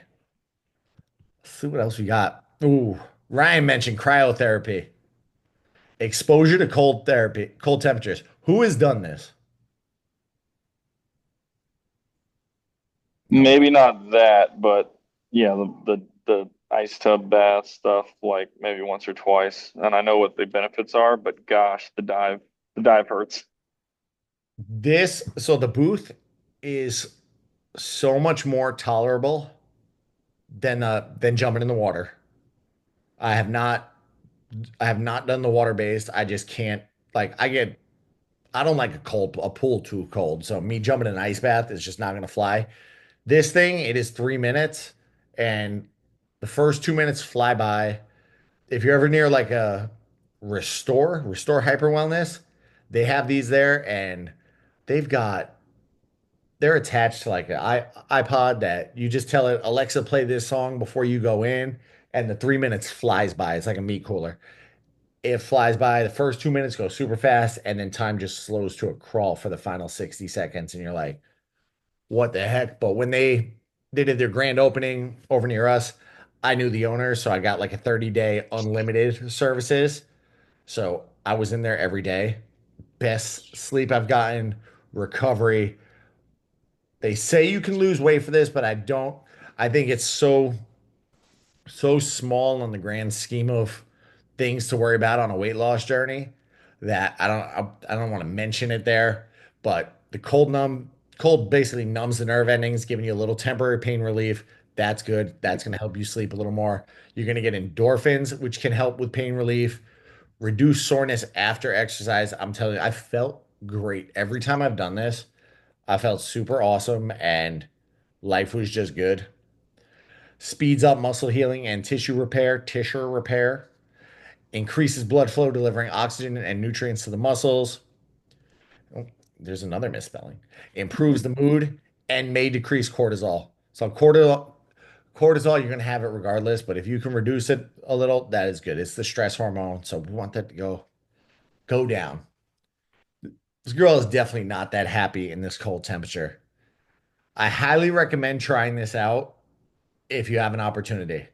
Let's see what else we got. Ooh, Ryan mentioned cryotherapy. Exposure to cold temperatures. Who has done this? Maybe not that, but yeah, the ice tub bath stuff, like maybe once or twice. And I know what the benefits are, but gosh, the dive hurts. So the booth is so much more tolerable than jumping in the water. I have not I have not done the water based. I just can't like I don't like a pool too cold. So me jumping in an ice bath is just not gonna fly. This thing, it is 3 minutes, and the first 2 minutes fly by. If you're ever near like a Restore Hyper Wellness, they have these there, and they've got they're attached to like an iPod that you just tell it, Alexa, play this song before you go in, and the 3 minutes flies by. It's like a meat cooler. It flies by. The first 2 minutes go super fast, and then time just slows to a crawl for the final 60 seconds. And you're like, what the heck? But when they did their grand opening over near us, I knew the owner, so I got like a 30-day unlimited services. So I was in there every day. Best sleep I've gotten, recovery. They say you can lose weight for this, but I don't. I think it's so small in the grand scheme of things to worry about on a weight loss journey that I don't want to mention it there. But the cold basically numbs the nerve endings, giving you a little temporary pain relief. That's good. That's going to help you sleep a little more. You're going to get endorphins, which can help with pain relief, reduce soreness after exercise. I'm telling you, I felt great every time I've done this. I felt super awesome and life was just good. Speeds up muscle healing and tissue repair, increases blood flow, delivering oxygen and nutrients to the muscles. Oh, there's another misspelling. Improves the mood and may decrease cortisol. So cortisol, you're going to have it regardless, but if you can reduce it a little, that is good. It's the stress hormone, so we want that to go down. This girl is definitely not that happy in this cold temperature. I highly recommend trying this out if you have an opportunity.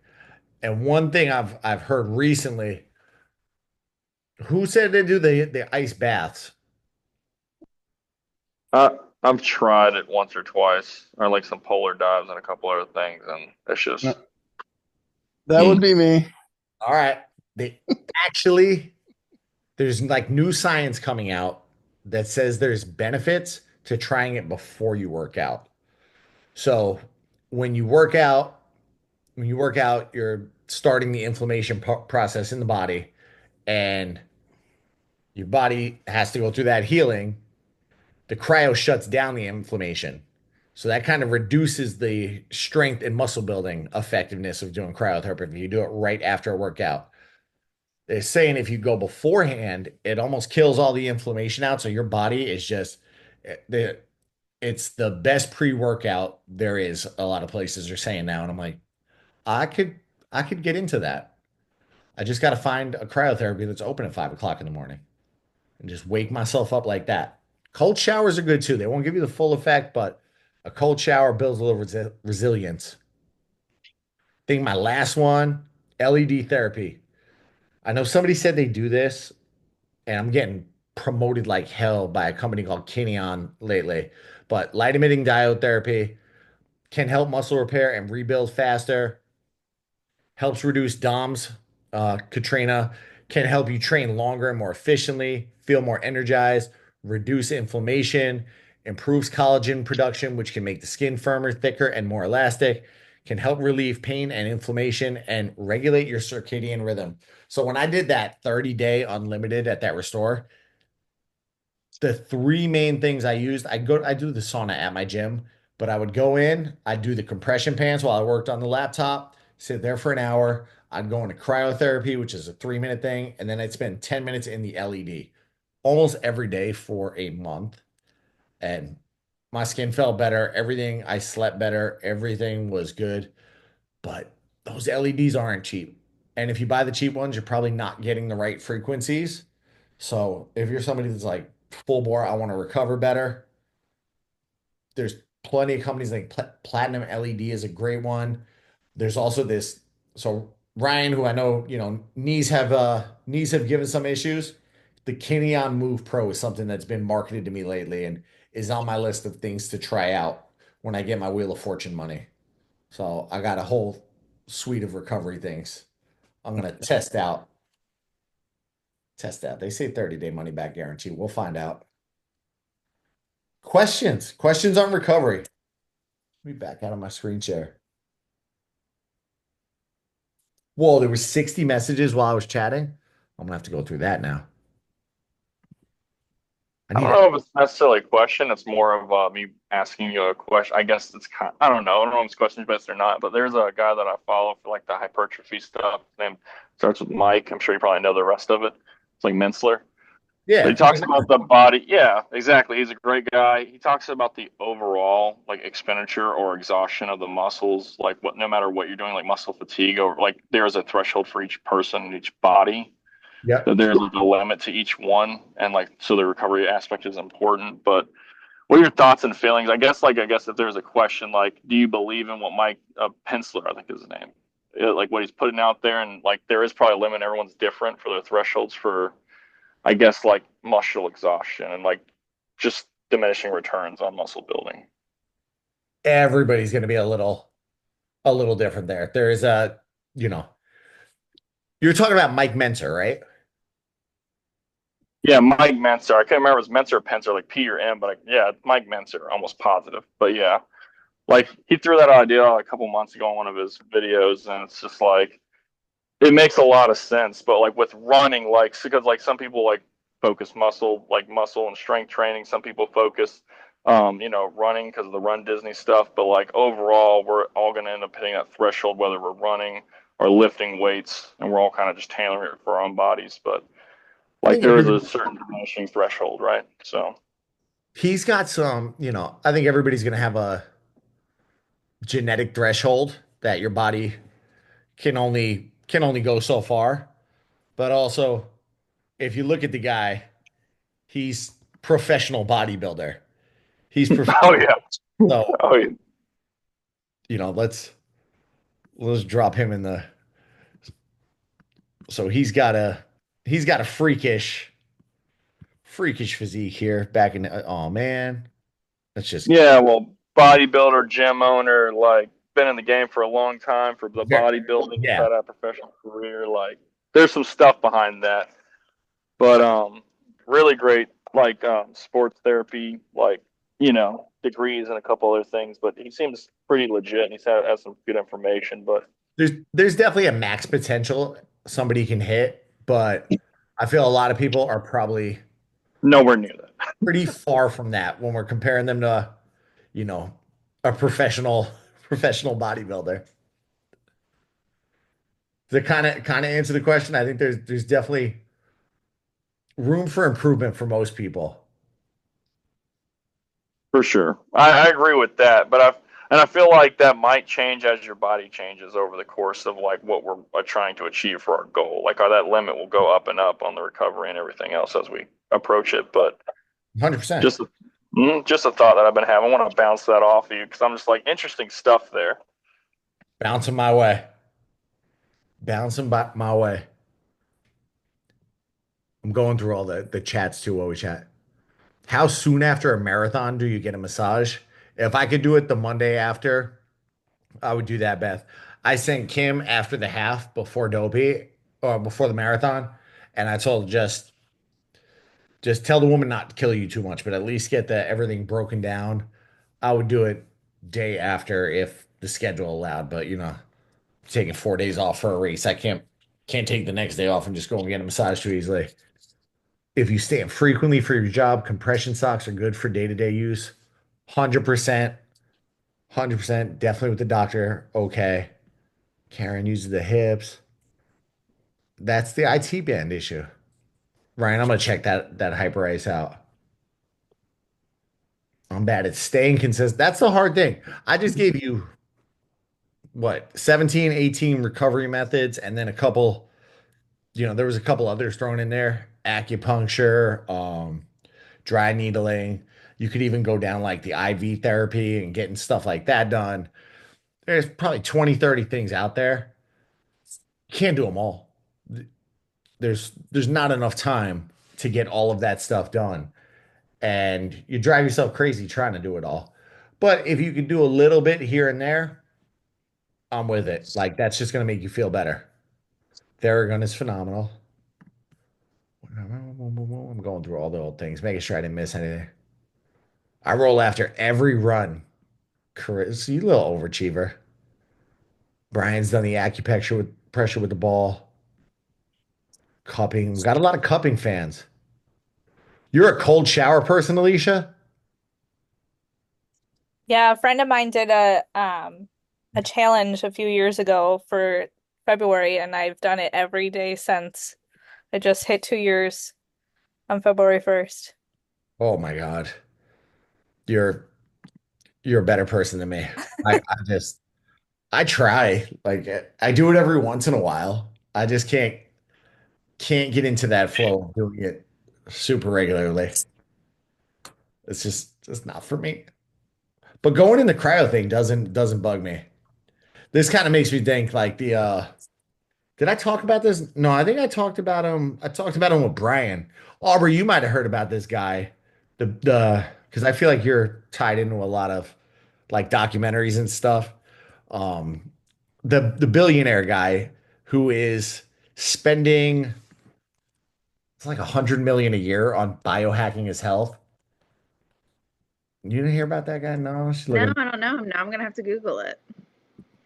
And one thing I've heard recently, who said they do the ice baths? I've tried it once or twice, or like some polar dives and a couple other things, and it's just No. That would be me. All right. They actually, there's like new science coming out that says there's benefits to trying it before you work out. So when you work out, you're starting the inflammation process in the body, and your body has to go through that healing. The cryo shuts down the inflammation. So that kind of reduces the strength and muscle building effectiveness of doing cryotherapy if you do it right after a workout. They're saying if you go beforehand, it almost kills all the inflammation out. So your body is just it's the best pre-workout there is. A lot of places are saying now, and I'm like, I could I could get into that. I just got to find a cryotherapy that's open at 5 o'clock in the morning and just wake myself up like that. Cold showers are good too. They won't give you the full effect, but a cold shower builds a little resilience. I think my last one, LED therapy. I know somebody said they do this, and I'm getting promoted like hell by a company called Kineon lately. But light emitting diode therapy can help muscle repair and rebuild faster, helps reduce DOMS. Katrina can help you train longer and more efficiently, feel more energized, reduce inflammation, improves collagen production, which can make the skin firmer, thicker, and more elastic, can help relieve pain and inflammation, and regulate your circadian rhythm. So when I did that 30-day unlimited at that restore, the three main things I used, I do the sauna at my gym, but I would go in, I'd do the compression pants while I worked on the laptop, sit there for an hour. I'd go into cryotherapy, which is a 3-minute thing, and then I'd spend 10 minutes in the LED almost every day for a month. And my skin felt better, everything, I slept better, everything was good. But those LEDs aren't cheap. And if you buy the cheap ones, you're probably not getting the right frequencies. So if you're somebody that's like full bore, I want to recover better, there's plenty of companies like Platinum LED is a great one. There's also this, so Ryan, who I know, knees have given some issues. The Kineon Move Pro is something that's been marketed to me lately and is on my list of things to try out when I get my Wheel of Fortune money. So I got a whole suite of recovery things I'm gonna test out. They say 30-day money back guarantee. We'll find out. Questions on recovery. Let me back out of my screen share. Whoa, there was 60 messages while I was chatting. I'm gonna have to go through that now. I don't know if it's necessarily a question. It's more of me asking you a question. I guess it's I don't know. I don't know if it's questions based or not. But there's a guy that I follow for like the hypertrophy stuff. His name starts with Mike. I'm sure you probably know the rest of it. It's like Mensler. Yeah. He talks about the body. Yeah, exactly. He's a great guy. He talks about the overall like expenditure or exhaustion of the muscles, like what no matter what you're doing, like muscle fatigue or like there's a threshold for each person, each body. Yep. So there's like a limit to each one, and like so the recovery aspect is important. But what are your thoughts and feelings? I guess if there's a question like, do you believe in what Mike Pensler, I think is his name, like what he's putting out there, and like there is probably a limit. Everyone's different for their thresholds for, I guess, like muscle exhaustion and like just diminishing returns on muscle building. Everybody's going to be a little different there. There is a, you know, you're talking about Mike Menzer, right? Yeah, Mike Menzer. I can't remember if it was Menzer or Penzer, like P or M, but like, yeah, Mike Menzer, almost positive. But yeah, like he threw that idea out a couple months ago on one of his videos, and it's just like it makes a lot of sense. But like with running, like because like some people like focus muscle and strength training. Some people focus, running because of the Run Disney stuff. But like overall, we're all going to end up hitting that threshold whether we're running or lifting weights, and we're all kind of just tailoring it for our own bodies. But I like think there is a everybody, certain diminishing threshold, right? So he's got some, I think everybody's going to have a genetic threshold that your body can only go so far. But also, if you look at the guy, he's professional bodybuilder. He's oh professional. yeah, So, oh yeah. let's drop him in the so he's got a freakish physique here back in oh man. That's just Yeah, well, bodybuilder, gym owner, like been in the game for a long time for the very, bodybuilding, yeah. had a professional career. Like there's some stuff behind that. But really great like sports therapy, like, degrees and a couple other things. But he seems pretty legit and has some good information. But There's definitely a max potential somebody can hit, but I feel a lot of people are probably nowhere near that. pretty far from that when we're comparing them to, you know, a professional bodybuilder. To kind of answer the question, I think there's definitely room for improvement for most people. For sure. I agree with that, but I feel like that might change as your body changes over the course of like what we're trying to achieve for our goal. Like that limit will go up and up on the recovery and everything else as we approach it. But 100%. just a thought that I've been having. I want to bounce that off of you because I'm just like interesting stuff there. Bouncing my way. Bouncing back my way. I'm going through all the chats too while we chat. How soon after a marathon do you get a massage? If I could do it the Monday after, I would do that, Beth. I sent Kim after the half before Dopey or before the marathon, and I told her just tell the woman not to kill you too much, but at least get the everything broken down. I would do it day after if the schedule allowed, but taking 4 days off for a race, I can't take the next day off and just go and get a massage too easily. If you stand frequently for your job, compression socks are good for day-to-day use. 100%, 100%, definitely with the doctor. Okay. Karen uses the hips. That's the IT band issue. Ryan, I'm gonna check that hyper ice out. I'm bad at staying consistent. That's the hard thing. I just gave you what 17, 18 recovery methods, and then there was a couple others thrown in there. Acupuncture, dry needling. You could even go down like the IV therapy and getting stuff like that done. There's probably 20, 30 things out there. You can't do them all. There's not enough time to get all of that stuff done. And you drive yourself crazy trying to do it all. But if you could do a little bit here and there, I'm with it. Like that's just gonna make you feel better. Theragun is phenomenal. I'm going through all the old things, making sure I didn't miss anything. I roll after every run. Chris, you little overachiever. Brian's done the acupuncture with pressure with the ball. Cupping. Got a lot of cupping fans. You're a cold shower person, Alicia? Yeah, a friend of mine did a challenge a few years ago for February, and I've done it every day since. I just hit 2 years. on February 1st. Oh my God. You're you're a better person than me. I try. Like I do it every once in a while. I just can't get into that flow of doing it super regularly. It's just not for me. But going in the cryo thing doesn't bug me. This kind of makes me think like the did I talk about this? No, I think I talked about him with Brian. Aubrey, you might have heard about this guy. The because I feel like you're tied into a lot of like documentaries and stuff. Um the billionaire guy who is spending it's like 100 million a year on biohacking his health. You didn't hear about that guy? No, she's No, looking. I don't know. Now I'm gonna have to Google it.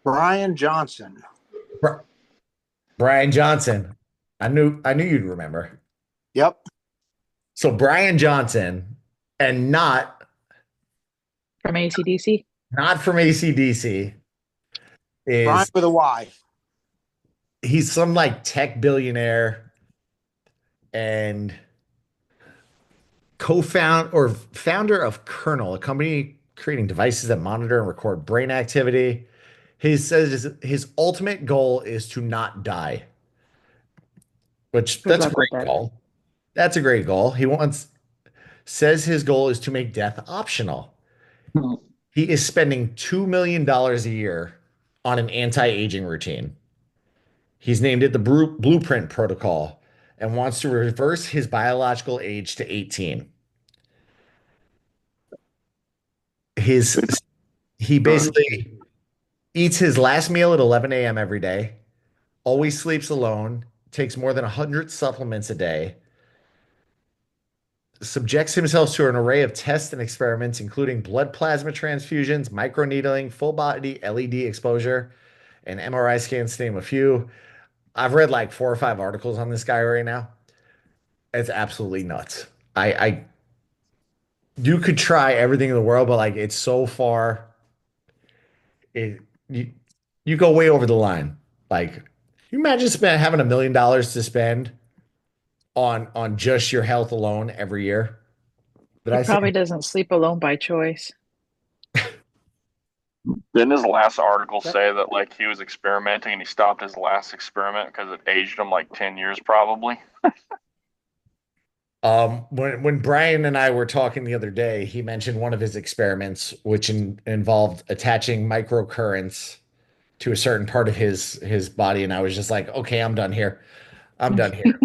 Brian Johnson. Brian Johnson. I knew you'd remember. Yep. So Brian Johnson, and From ACDC. not from AC/DC, Brian is with a Y. he's some like tech billionaire and co-found or founder of Kernel, a company creating devices that monitor and record brain activity. He says his ultimate goal is to not die, which Good that's a luck with great that. goal. That's a great goal. Says his goal is to make death optional. He is spending $2 million a year on an anti-aging routine. He's named it the Blueprint Protocol and wants to reverse his biological age to 18. He basically eats his last meal at 11 a.m. every day, always sleeps alone, takes more than 100 supplements a day, subjects himself to an array of tests and experiments, including blood plasma transfusions, microneedling, full body LED exposure, and MRI scans, to name a few. I've read like 4 or 5 articles on this guy right now. It's absolutely nuts. You could try everything in the world, but like it's so far, it you go way over the line. Like, you imagine having $1 million to spend on just your health alone every year? Did He I say? probably doesn't sleep alone by choice. Didn't his last article say that like he was experimenting and he stopped his last experiment because it aged him like 10 years probably? When Brian and I were talking the other day, he mentioned one of his experiments, which involved attaching microcurrents to a certain part of his body, and I was just like, okay, I'm done here. I'm done here.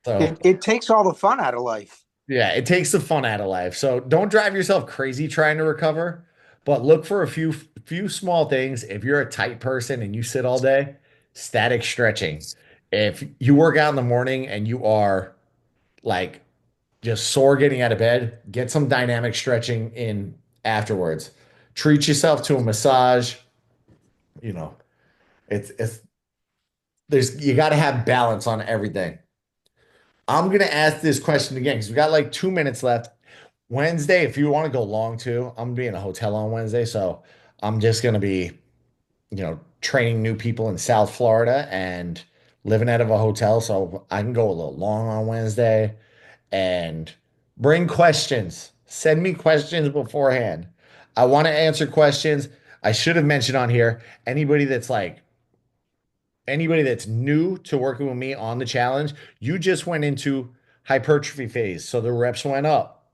So It takes all the fun out of life. yeah, it takes the fun out of life. So don't drive yourself crazy trying to recover, but look for a few small things. If you're a tight person and you sit all day, static stretching. If you work out in the morning and you are like just sore getting out of bed, get some dynamic stretching in afterwards. Treat yourself to a massage. You know, it's there's you got to have balance on everything. I'm gonna ask this question again because we got like 2 minutes left. Wednesday, if you want to go long too, I'm gonna be in a hotel on Wednesday, so I'm just gonna be, training new people in South Florida and living out of a hotel, so I can go a little long on Wednesday and bring questions. Send me questions beforehand. I want to answer questions. I should have mentioned on here anybody that's new to working with me on the challenge, you just went into hypertrophy phase. So the reps went up.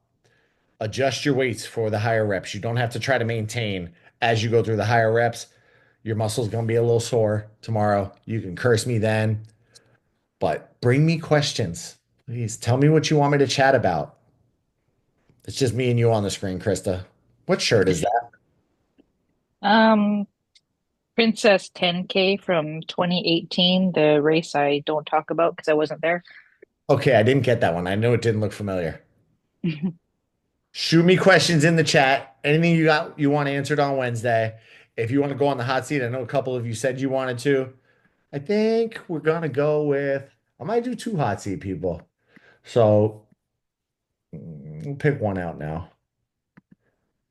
Adjust your weights for the higher reps. You don't have to try to maintain as you go through the higher reps. Your muscle's going to be a little sore tomorrow. You can curse me then, but bring me questions. Please tell me what you want me to chat about. It's just me and you on the screen, Krista. What shirt is that? Princess 10K from 2018, the race I don't talk about because I wasn't there. Okay, I didn't get that one. I know it didn't look familiar. Shoot me questions in the chat. Anything you want answered on Wednesday. If you want to go on the hot seat, I know a couple of you said you wanted to. I think we're gonna go with I might do 2 hot seat people. So we'll pick one out now.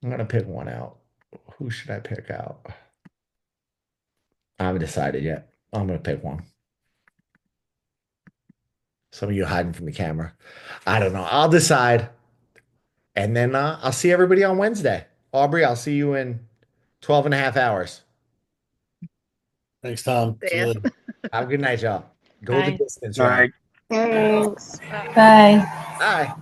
I'm gonna pick one out. Who should I pick out? I haven't decided yet. I'm gonna pick one. Some of you hiding from the camera. I don't know. I'll decide. And then I'll see everybody on Wednesday. Aubrey, I'll see you in 12 and a half hours. Thanks, Tom. See you later. Have a good night, y'all. Go the Bye. distance, All right? right. Thanks. Bye. Bye.